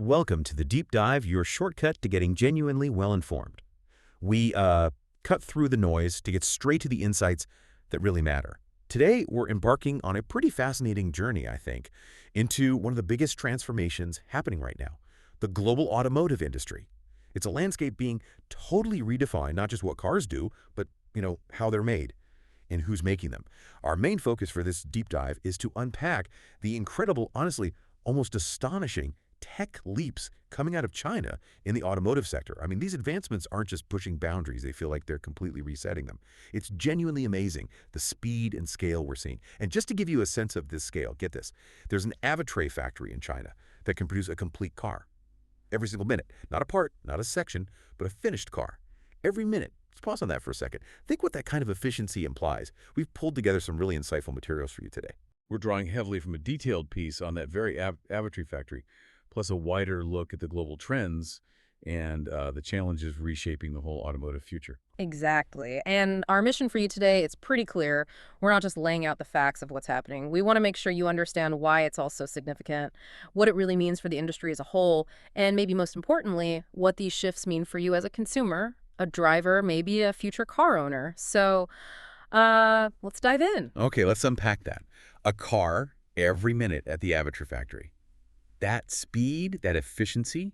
Welcome to the Deep Dive, your shortcut to getting genuinely well-informed. We cut through the noise to get straight to the insights that really matter. Today, we're embarking on a pretty fascinating journey, I think, into one of the biggest transformations happening right now, the global automotive industry. It's a landscape being totally redefined, not just what cars do, but, how they're made and who's making them. Our main focus for this deep dive is to unpack the incredible, honestly, almost astonishing tech leaps coming out of China in the automotive sector. I mean, these advancements aren't just pushing boundaries. They feel like they're completely resetting them. It's genuinely amazing, the speed and scale we're seeing. And just to give you a sense of this scale, get this. There's an Avatr factory in China that can produce a complete car every single minute. Not a part, not a section, but a finished car. Every minute. Let's pause on that for a second. Think what that kind of efficiency implies. We've pulled together some really insightful materials for you today. We're drawing heavily from a detailed piece on that very Avatr factory, plus a wider look at the global trends and the challenges reshaping the whole automotive future. Exactly. And our mission for you today, it's pretty clear. We're not just laying out the facts of what's happening. We want to make sure you understand why it's all so significant, what it really means for the industry as a whole, and maybe most importantly, what these shifts mean for you as a consumer, a driver, maybe a future car owner. So let's dive in. Okay, let's unpack that. A car every minute at the Avatr factory. That speed, that efficiency,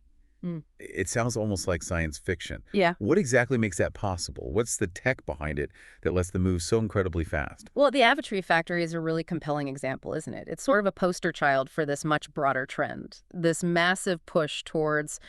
it sounds almost like science fiction. Yeah. What exactly makes that possible? What's the tech behind it that lets them move so incredibly fast? Well, the Avatr factory is a really compelling example, isn't it? It's sort of a poster child for this much broader trend, this massive push towards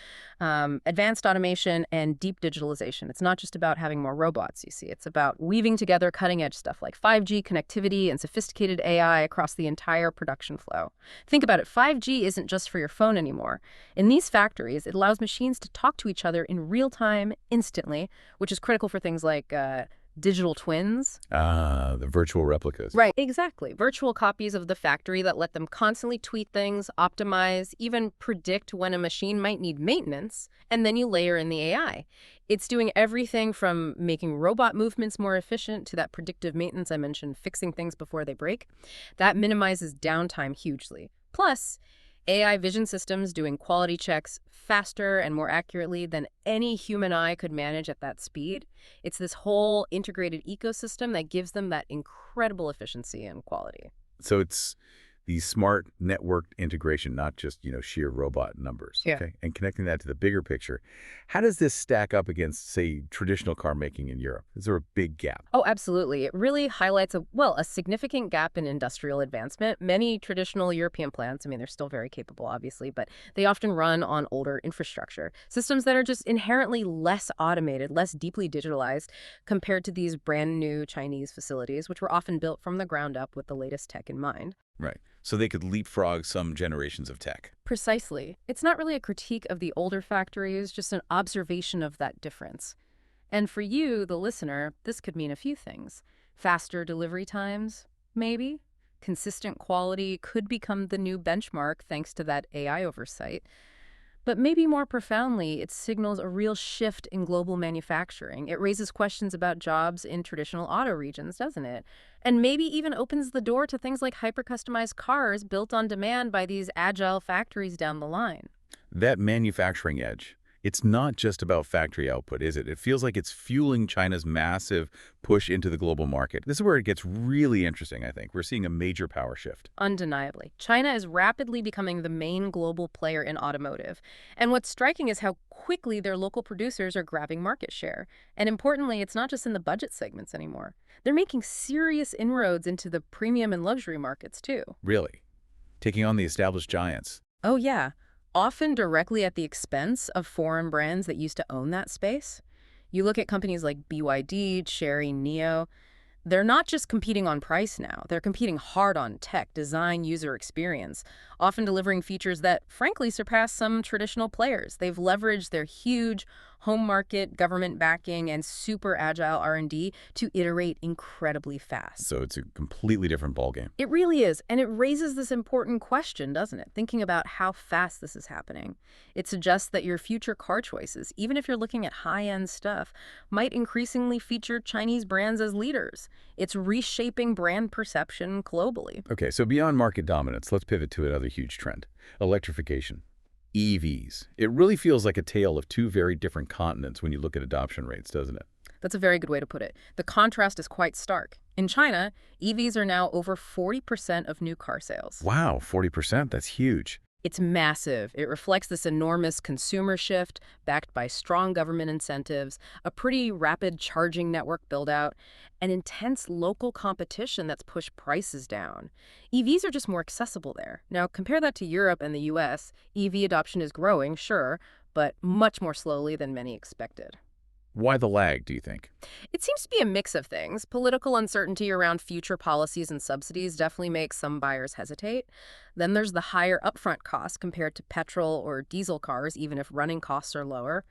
advanced automation and deep digitalization. It's not just about having more robots, you see. It's about weaving together cutting-edge stuff like 5G connectivity and sophisticated AI across the entire production flow. Think about it. 5G isn't just for your phone anymore. In these factories, it allows machines to talk to each other in real time, instantly, which is critical for things like digital twins. The virtual replicas. Right, exactly. Virtual copies of the factory that let them constantly tweak things, optimize, even predict when a machine might need maintenance, and then you layer in the AI. It's doing everything from making robot movements more efficient to that predictive maintenance I mentioned, fixing things before they break. That minimizes downtime hugely. Plus, AI vision systems doing quality checks faster and more accurately than any human eye could manage at that speed. It's this whole integrated ecosystem that gives them that incredible efficiency and quality. So it's the smart networked integration, not just, sheer robot numbers. Yeah. Okay. And connecting that to the bigger picture. How does this stack up against, say, traditional car making in Europe? Is there a big gap? Oh, absolutely. It really highlights a significant gap in industrial advancement. Many traditional European plants, they're still very capable, obviously, but they often run on older infrastructure, systems that are just inherently less automated, less deeply digitalized compared to these brand new Chinese facilities, which were often built from the ground up with the latest tech in mind. Right. So they could leapfrog some generations of tech. Precisely. It's not really a critique of the older factories, just an observation of that difference. And for you, the listener, this could mean a few things. Faster delivery times, maybe. Consistent quality could become the new benchmark thanks to that AI oversight. But maybe more profoundly, it signals a real shift in global manufacturing. It raises questions about jobs in traditional auto regions, doesn't it? And maybe even opens the door to things like hyper-customized cars built on demand by these agile factories down the line. That manufacturing edge, it's not just about factory output, is it? It feels like it's fueling China's massive push into the global market. This is where it gets really interesting, I think. We're seeing a major power shift. Undeniably. China is rapidly becoming the main global player in automotive. And what's striking is how quickly their local producers are grabbing market share. And importantly, it's not just in the budget segments anymore. They're making serious inroads into the premium and luxury markets, too. Really? Taking on the established giants. Oh, yeah. Often directly at the expense of foreign brands that used to own that space. You look at companies like BYD, Chery, NIO. They're not just competing on price now. They're competing hard on tech, design, user experience, often delivering features that, frankly, surpass some traditional players. They've leveraged their huge home market, government backing, and super agile R&D to iterate incredibly fast. So it's a completely different ballgame. It really is, and it raises this important question, doesn't it? Thinking about how fast this is happening. It suggests that your future car choices, even if you're looking at high-end stuff, might increasingly feature Chinese brands as leaders. It's reshaping brand perception globally. Okay, so beyond market dominance, let's pivot to another huge trend, electrification. EVs. It really feels like a tale of two very different continents when you look at adoption rates, doesn't it? That's a very good way to put it. The contrast is quite stark. In China, EVs are now over 40% of new car sales. Wow, 40%, that's huge. It's massive. It reflects this enormous consumer shift backed by strong government incentives, a pretty rapid charging network build-out, and intense local competition that's pushed prices down. EVs are just more accessible there. Now, compare that to Europe and the US. EV adoption is growing, sure, but much more slowly than many expected. Why the lag, do you think? It seems to be a mix of things. Political uncertainty around future policies and subsidies definitely makes some buyers hesitate. Then there's the higher upfront costs compared to petrol or diesel cars, even if running costs are lower.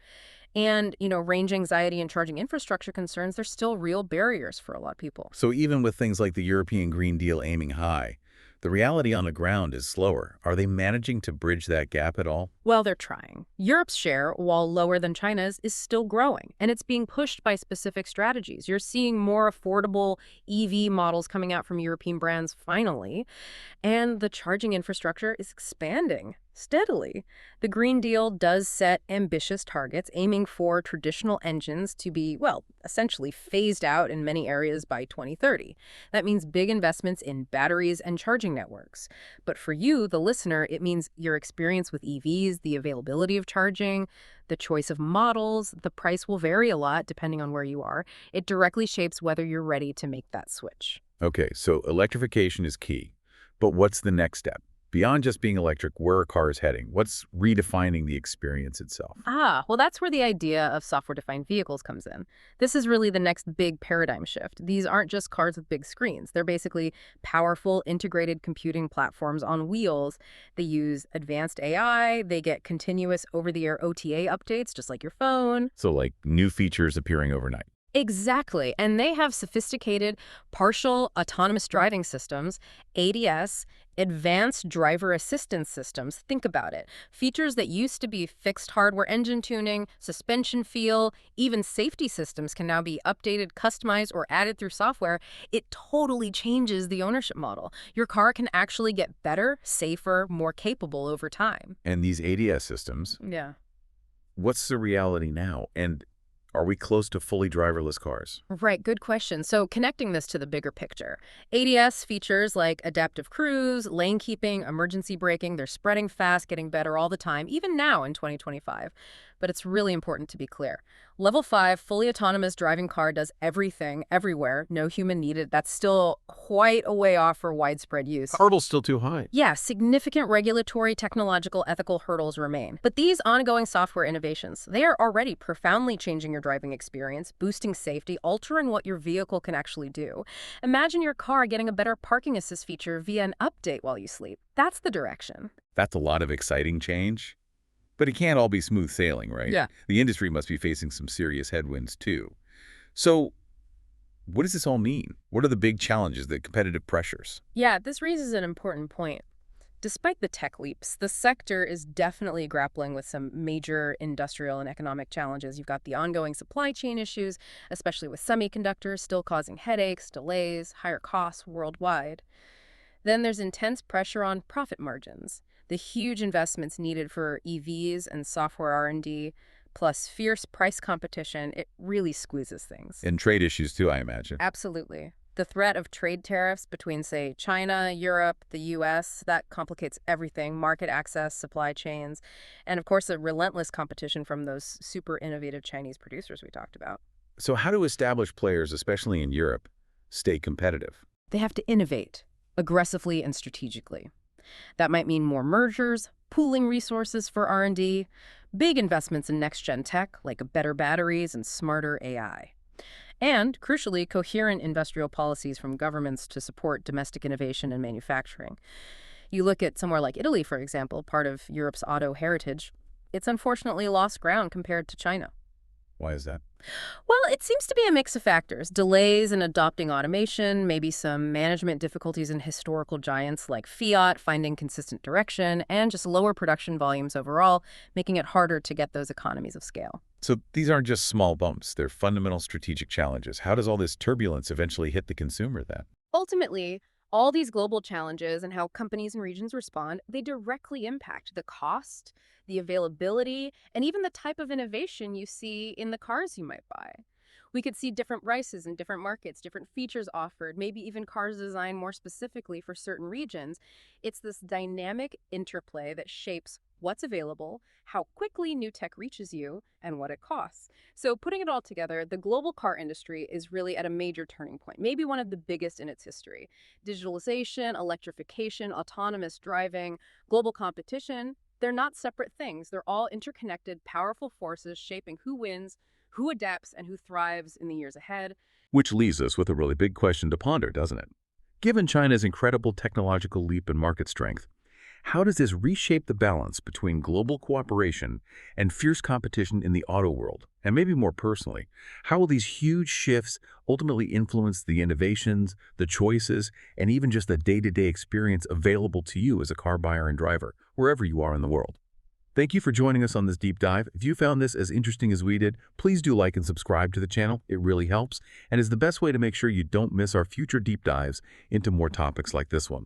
And, range anxiety and charging infrastructure concerns, they're still real barriers for a lot of people. So even with things like the European Green Deal aiming high, the reality on the ground is slower. Are they managing to bridge that gap at all? Well, they're trying. Europe's share, while lower than China's, is still growing, and it's being pushed by specific strategies. You're seeing more affordable EV models coming out from European brands finally, and the charging infrastructure is expanding steadily. The Green Deal does set ambitious targets, aiming for traditional engines to be, well, essentially phased out in many areas by 2030. That means big investments in batteries and charging networks. But for you, the listener, it means your experience with EVs, the availability of charging, the choice of models. The price will vary a lot depending on where you are. It directly shapes whether you're ready to make that switch. Okay, so electrification is key. But what's the next step? Beyond just being electric, where are cars heading? What's redefining the experience itself? Well, that's where the idea of software-defined vehicles comes in. This is really the next big paradigm shift. These aren't just cars with big screens. They're basically powerful, integrated computing platforms on wheels. They use advanced AI. They get continuous over-the-air OTA updates, just like your phone. So like new features appearing overnight. Exactly. And they have sophisticated partial autonomous driving systems, ADS, advanced driver assistance systems. Think about it. Features that used to be fixed hardware engine tuning, suspension feel, even safety systems can now be updated, customized, or added through software. It totally changes the ownership model. Your car can actually get better, safer, more capable over time. And these ADS systems, Yeah. what's the reality now? And are we close to fully driverless cars? Right, good question. So connecting this to the bigger picture, ADS features like adaptive cruise, lane keeping, emergency braking, they're spreading fast, getting better all the time, even now in 2025. But it's really important to be clear. Level 5, fully autonomous driving car does everything, everywhere, no human needed. That's still quite a way off for widespread use. Hurdle's still too high. Yeah, significant regulatory, technological, ethical hurdles remain. But these ongoing software innovations, they are already profoundly changing your driving experience, boosting safety, altering what your vehicle can actually do. Imagine your car getting a better parking assist feature via an update while you sleep. That's the direction. That's a lot of exciting change. But it can't all be smooth sailing, right? Yeah. The industry must be facing some serious headwinds, too. So what does this all mean? What are the big challenges, the competitive pressures? Yeah, this raises an important point. Despite the tech leaps, the sector is definitely grappling with some major industrial and economic challenges. You've got the ongoing supply chain issues, especially with semiconductors, still causing headaches, delays, higher costs worldwide. Then there's intense pressure on profit margins. The huge investments needed for EVs and software R&D, plus fierce price competition, it really squeezes things. And trade issues, too, I imagine. Absolutely. The threat of trade tariffs between, say, China, Europe, the US, that complicates everything, market access, supply chains, and of course, a relentless competition from those super innovative Chinese producers we talked about. So how do established players, especially in Europe, stay competitive? They have to innovate aggressively and strategically. That might mean more mergers, pooling resources for R&D, big investments in next-gen tech like better batteries and smarter AI. And, crucially, coherent industrial policies from governments to support domestic innovation and manufacturing. You look at somewhere like Italy, for example, part of Europe's auto heritage, it's unfortunately lost ground compared to China. Why is that? Well, it seems to be a mix of factors. Delays in adopting automation, maybe some management difficulties in historical giants like Fiat finding consistent direction, and just lower production volumes overall, making it harder to get those economies of scale. So these aren't just small bumps. They're fundamental strategic challenges. How does all this turbulence eventually hit the consumer then? Ultimately, All these global challenges and how companies and regions respond, they directly impact the cost, the availability, and even the type of innovation you see in the cars you might buy. We could see different prices in different markets, different features offered, maybe even cars designed more specifically for certain regions. It's this dynamic interplay that shapes what's available, how quickly new tech reaches you, and what it costs. So, putting it all together, the global car industry is really at a major turning point, maybe one of the biggest in its history. Digitalization, electrification, autonomous driving, global competition, they're not separate things. They're all interconnected, powerful forces shaping who wins, who adapts, and who thrives in the years ahead. Which leaves us with a really big question to ponder, doesn't it? Given China's incredible technological leap and market strength, how does this reshape the balance between global cooperation and fierce competition in the auto world? And maybe more personally, how will these huge shifts ultimately influence the innovations, the choices, and even just the day-to-day experience available to you as a car buyer and driver, wherever you are in the world? Thank you for joining us on this deep dive. If you found this as interesting as we did, please do like and subscribe to the channel. It really helps and is the best way to make sure you don't miss our future deep dives into more topics like this one.